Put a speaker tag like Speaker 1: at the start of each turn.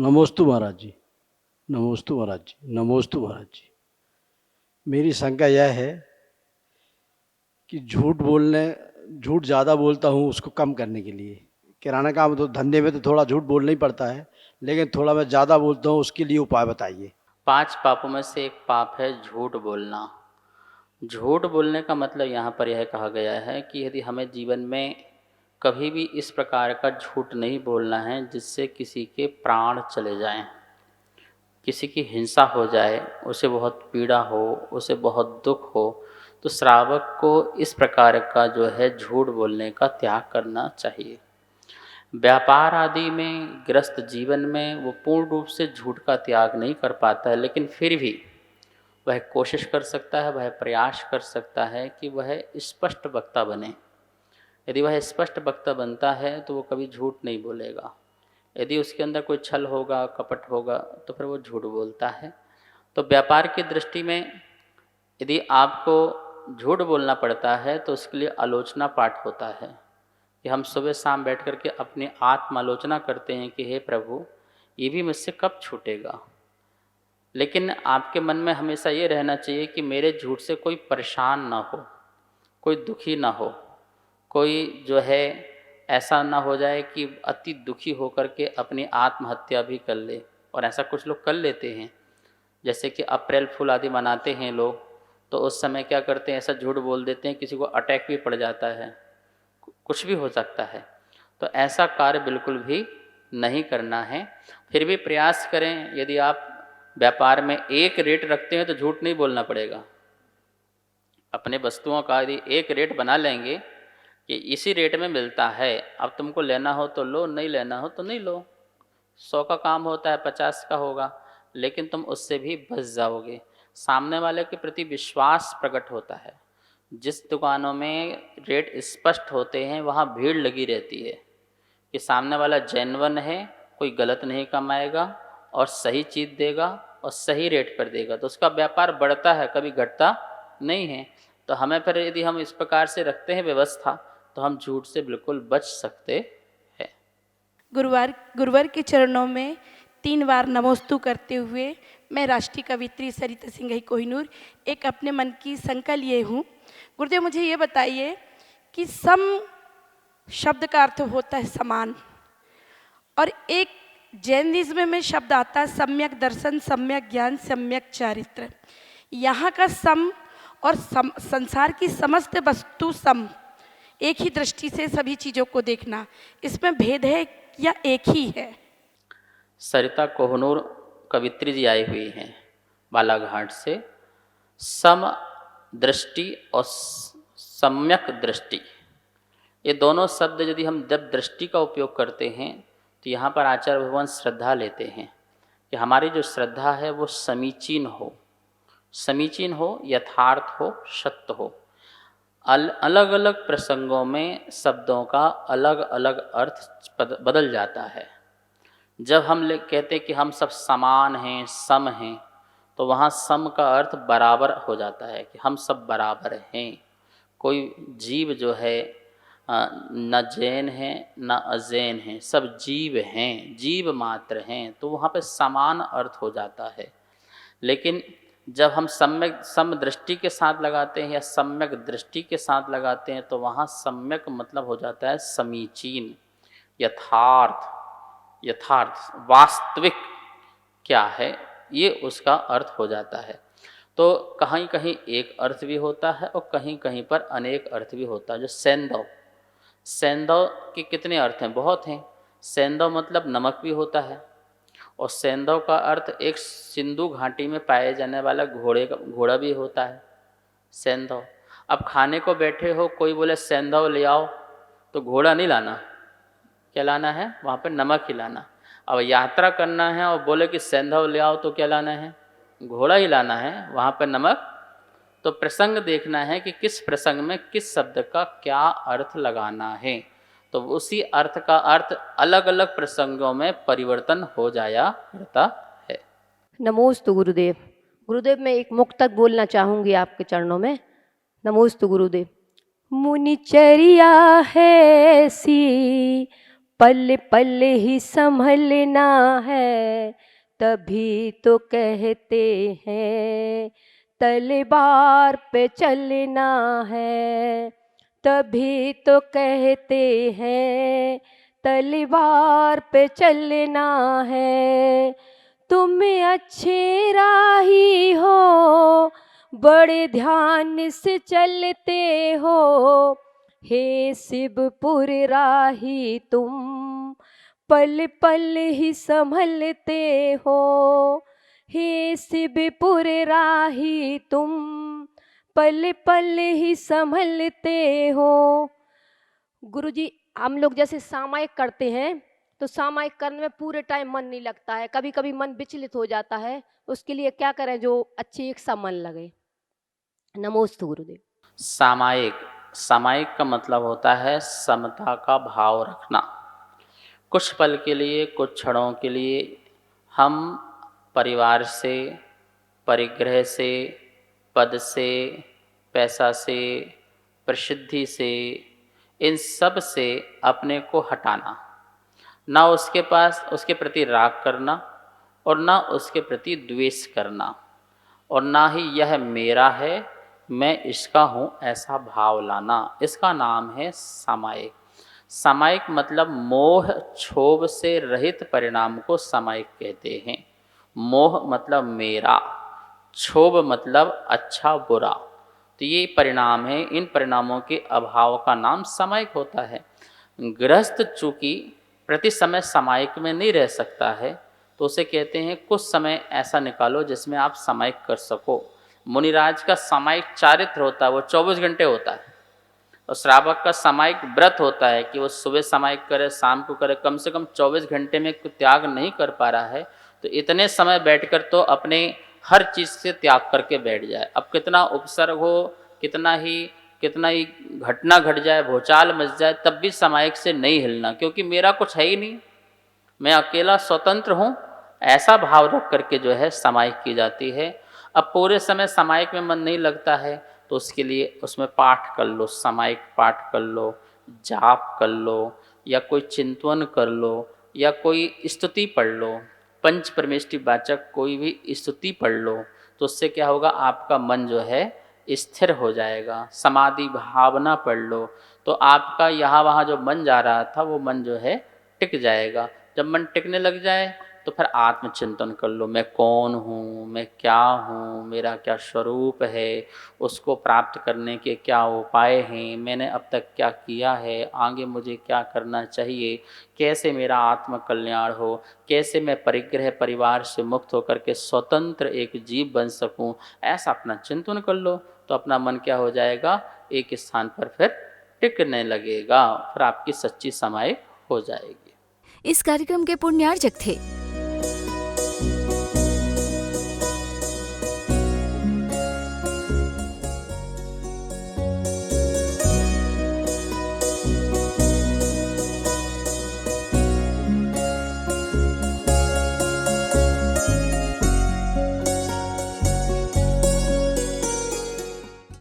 Speaker 1: नमोस्तु महाराज जी। नमोस्तु महाराज जी। नमोस्तु महाराज जी। मेरी शंका यह है कि झूठ ज़्यादा बोलता हूँ उसको कम करने के लिए। किराना काम तो धंधे में तो थोड़ा झूठ बोलना ही पड़ता है, लेकिन थोड़ा मैं ज़्यादा बोलता हूँ, उसके लिए उपाय बताइए।
Speaker 2: 5 पापों में से एक पाप है झूठ बोलना। झूठ बोलने का मतलब यहाँ पर यह कहा गया है कि यदि हमें जीवन में कभी भी इस प्रकार का झूठ नहीं बोलना है जिससे किसी के प्राण चले जाएं, किसी की हिंसा हो जाए, उसे बहुत पीड़ा हो, उसे बहुत दुख हो, तो श्रावक को इस प्रकार का जो है झूठ बोलने का त्याग करना चाहिए। व्यापार आदि में, ग्रस्त जीवन में वो पूर्ण रूप से झूठ का त्याग नहीं कर पाता है, लेकिन फिर भी वह कोशिश कर सकता है, वह प्रयास कर सकता है कि वह स्पष्ट वक्ता बने। यदि वह स्पष्ट वक्ता बनता है तो वो कभी झूठ नहीं बोलेगा। यदि उसके अंदर कोई छल होगा, कपट होगा, तो फिर वो झूठ बोलता है। तो व्यापार की दृष्टि में यदि आपको झूठ बोलना पड़ता है तो उसके लिए आलोचना पाठ होता है कि हम सुबह शाम बैठ कर के अपनी आत्मालोचना करते हैं कि हे प्रभु, ये भी मुझसे कब छूटेगा। लेकिन आपके मन में हमेशा ये रहना चाहिए कि मेरे झूठ से कोई परेशान ना हो, कोई दुखी ना हो, कोई जो है ऐसा ना हो जाए कि अति दुखी होकर के अपनी आत्महत्या भी कर ले। और ऐसा कुछ लोग कर लेते हैं, जैसे कि अप्रैल फूल आदि मनाते हैं लोग, तो उस समय क्या करते हैं, ऐसा झूठ बोल देते हैं, किसी को अटैक भी पड़ जाता है, कुछ भी हो सकता है। तो ऐसा कार्य बिल्कुल भी नहीं करना है। फिर भी प्रयास करें, यदि आप व्यापार में एक रेट रखते हैं तो झूठ नहीं बोलना पड़ेगा। अपने वस्तुओं का यदि एक रेट बना लेंगे कि इसी रेट में मिलता है, अब तुमको लेना हो तो लो, नहीं लेना हो तो नहीं लो। 100 का काम होता है, 50 का होगा, लेकिन तुम उससे भी बच जाओगे। सामने वाले के प्रति विश्वास प्रकट होता है। जिस दुकानों में रेट स्पष्ट होते हैं वहाँ भीड़ लगी रहती है कि सामने वाला जेन्युइन है, कोई गलत नहीं कमाएगा और सही चीज़ देगा और सही रेट पर देगा, तो उसका व्यापार बढ़ता है, कभी घटता नहीं है। तो हमें फिर यदि हम इस प्रकार से रखते हैं व्यवस्था, तो हम झूठ से बिल्कुल बच सकते हैं।
Speaker 3: गुरुवार के चरणों में 3 बार नमोस्तु करते हुए मैं राष्ट्रीय कवित्री सरिता सिंघई कोहिनूर एक अपने मन की शंका लिए हूँ। गुरुदेव, मुझे ये बताइए कि सम शब्द का अर्थ होता है समान, और एक जैनिज्म में शब्द आता है सम्यक दर्शन, सम्यक ज्ञान, सम्यक चारित्र। यहाँ का सम और संसार की समस्त वस्तु सम, एक ही दृष्टि से सभी चीज़ों को देखना, इसमें भेद है या एक ही है?
Speaker 2: सरिता कोहनूर कवित्री जी आई हुई हैं बालाघाट से। सम दृष्टि और सम्यक दृष्टि, ये दोनों शब्द यदि हम जब दृष्टि का उपयोग करते हैं तो यहाँ पर आचार्य भगवान श्रद्धा लेते हैं कि हमारी जो श्रद्धा है वो समीचीन हो, यथार्थ हो, सत्य हो। अलग अलग प्रसंगों में शब्दों का अलग अलग अर्थ बदल जाता है। जब हम कहते हैं कि हम सब समान हैं, सम हैं, तो वहाँ सम का अर्थ बराबर हो जाता है कि हम सब बराबर हैं। कोई जीव जो है न जैन है न अजैन है, सब जीव हैं, जीव मात्र हैं, तो वहाँ पे समान अर्थ हो जाता है। लेकिन जब हम सम दृष्टि के साथ लगाते हैं या सम्यक दृष्टि के साथ लगाते हैं तो वहाँ सम्यक मतलब हो जाता है समीचीन, यथार्थ, वास्तविक क्या है, ये उसका अर्थ हो जाता है। तो कहीं कहीं एक अर्थ भी होता है और कहीं कहीं पर अनेक अर्थ भी होता है। जो सेंधव के कितने अर्थ हैं? बहुत हैं। सेंधव मतलब नमक भी होता है, और सेंधव का अर्थ एक सिंधु घाटी में पाए जाने वाला घोड़ा भी होता है, सेंधव। अब खाने को बैठे हो, कोई बोले सेंधव ले आओ, तो घोड़ा नहीं लाना, क्या लाना है? वहाँ पर नमक ही लाना। अब यात्रा करना है और बोले कि सेंधव ले आओ, तो क्या लाना है? घोड़ा ही लाना है, वहाँ पर नमक। तो प्रसंग देखना है कि किस प्रसंग में किस शब्द का क्या अर्थ लगाना है, तो उसी अर्थ का अर्थ अलग अलग प्रसंगों में परिवर्तन हो जाया करता है।
Speaker 4: नमोस्तु गुरुदेव। गुरुदेव, मैं एक मुक्तक बोलना चाहूँगी आपके चरणों में। नमोस्तु गुरुदेव। मुनिचर्या है सी पल पल ही संभलना है, तभी तो कहते हैं तलवार पे चलना है, तभी तो कहते हैं तलवार पे चलना है। तुम अच्छे राही हो, बड़े ध्यान से चलते हो, हे शिवपुर राही तुम पल पल ही संभलते हो, हे शिवपुर राही तुम पल पल ही संभलते हो। गुरुजी, हम लोग जैसे सामायिक करते हैं तो सामायिक करने में पूरे टाइम मन नहीं लगता है, कभी कभी मन विचलित हो जाता है, उसके लिए क्या करें जो अच्छी एक सा मन लगे। नमोस्तु गुरुदेव।
Speaker 2: सामायिक, सामायिक का मतलब होता है समता का भाव रखना। कुछ पल के लिए, कुछ क्षणों के लिए हम परिवार से, परिग्रह से, पद से, पैसा से, प्रसिद्धि से, इन सब से अपने को हटाना, ना उसके पास उसके प्रति राग करना और ना उसके प्रति द्वेष करना, और ना ही यह मेरा है मैं इसका हूँ ऐसा भाव लाना। इसका नाम है सामायिक। सामायिक मतलब मोह क्षोभ से रहित परिणाम को सामायिक कहते हैं। मोह मतलब मेरा, क्षोभ मतलब अच्छा बुरा, तो ये परिणाम है। इन परिणामों के अभाव का नाम सामायिक होता है। गृहस्थ चूँकि प्रति समय सामायिक में नहीं रह सकता है, तो उसे कहते हैं कुछ समय ऐसा निकालो जिसमें आप सामायिक कर सको। मुनिराज का सामायिक चारित्र होता है, वो 24 घंटे होता है। और श्रावक का सामायिक व्रत होता है कि वो सुबह सामायिक करे, शाम को करे, कम से कम 24 घंटे में त्याग नहीं कर पा रहा है तो इतने समय बैठकर तो अपने हर चीज़ से त्याग करके बैठ जाए। अब कितना उपसर्ग हो, कितना ही घटना घट जाए, भूचाल मच जाए, तब भी सामायिक से नहीं हिलना, क्योंकि मेरा कुछ है ही नहीं, मैं अकेला स्वतंत्र हूँ, ऐसा भाव रख करके जो है सामायिक की जाती है। अब पूरे समय सामायिक में मन नहीं लगता है तो उसके लिए उसमें पाठ कर लो, सामायिक पाठ कर लो, जाप कर लो, या कोई चिंतन कर लो, या कोई स्तुति पढ़ लो, पंच परमेष्टि वाचक कोई भी स्तुति पढ़ लो, तो उससे क्या होगा, आपका मन जो है स्थिर हो जाएगा। समाधि भावना पढ़ लो तो आपका यहाँ वहाँ जो मन जा रहा था वो मन जो है टिक जाएगा। जब मन टिकने लग जाए तो फिर आत्मचिंतन कर लो, मैं कौन हूँ, मैं क्या हूँ, मेरा क्या स्वरूप है, उसको प्राप्त करने के क्या उपाय हैं, मैंने अब तक क्या किया है, आगे मुझे क्या करना चाहिए, कैसे मेरा आत्म कल्याण हो, कैसे मैं परिग्रह परिवार से मुक्त होकर के स्वतंत्र एक जीव बन सकूँ, ऐसा अपना चिंतन कर लो तो अपना मन क्या हो जाएगा, एक स्थान पर फिर टिकने लगेगा, फिर आपकी सच्ची समाई हो जाएगी।
Speaker 5: इस कार्यक्रम के पुण्यार्चक थे